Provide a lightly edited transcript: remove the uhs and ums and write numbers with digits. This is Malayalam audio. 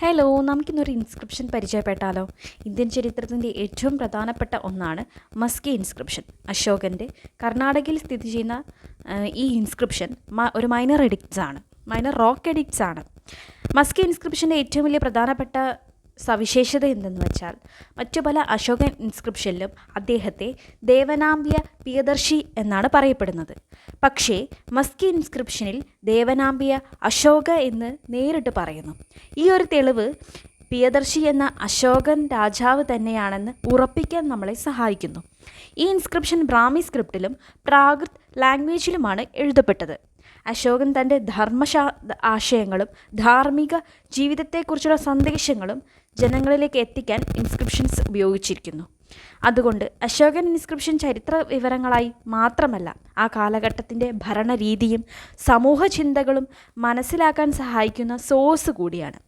ഹലോ, നമുക്കിന്നൊരു ഇൻസ്ക്രിപ്ഷൻ പരിചയപ്പെട്ടാലോ? ഇന്ത്യൻ ചരിത്രത്തിൻ്റെ ഏറ്റവും പ്രധാനപ്പെട്ട ഒന്നാണ് മസ്കി ഇൻസ്ക്രിപ്ഷൻ. അശോകൻ്റെ കർണാടകയിൽ സ്ഥിതി ചെയ്യുന്ന ഈ ഇൻസ്ക്രിപ്ഷൻ ഒരു മൈനർ റോക്ക് എഡിക്ട്സ് ആണ്. മസ്കി ഇൻസ്ക്രിപ്ഷൻ്റെ ഏറ്റവും വലിയ പ്രധാനപ്പെട്ട സവിശേഷത എന്തെന്ന് വെച്ചാൽ, മറ്റു പല അശോകൻ ഇൻസ്ക്രിപ്ഷനിലും അദ്ദേഹത്തെ ദേവനാമ്പിയ പ്രിയദർശി എന്നാണ് പറയപ്പെടുന്നത്. പക്ഷേ മസ്കി ഇൻസ്ക്രിപ്ഷനിൽ ദേവനാമ്പിയ അശോക എന്ന് നേരിട്ട് പറയുന്നു. ഈ ഒരു തെളിവ് പ്രിയദർശി എന്ന അശോകൻ രാജാവ് തന്നെയാണെന്ന് ഉറപ്പിക്കാൻ നമ്മളെ സഹായിക്കുന്നു. ഈ ഇൻസ്ക്രിപ്ഷൻ ബ്രാഹ്മി സ്ക്രിപ്റ്റിലും പ്രാകൃത് ലാംഗ്വേജിലുമാണ് എഴുതപ്പെട്ടത്. അശോകൻ തൻ്റെ ആശയങ്ങളും ധാർമ്മിക ജീവിതത്തെക്കുറിച്ചുള്ള സന്ദേശങ്ങളും ജനങ്ങളിലേക്ക് എത്തിക്കാൻ ഇൻസ്ക്രിപ്ഷൻസ് ഉപയോഗിച്ചിരിക്കുന്നു. അതുകൊണ്ട് അശോകൻ ഇൻസ്ക്രിപ്ഷൻ ചരിത്ര വിവരങ്ങളായി മാത്രമല്ല, ആ കാലഘട്ടത്തിൻ്റെ ഭരണരീതിയും സമൂഹ ചിന്തകളും മനസ്സിലാക്കാൻ സഹായിക്കുന്ന സോഴ്സ് കൂടിയാണ്.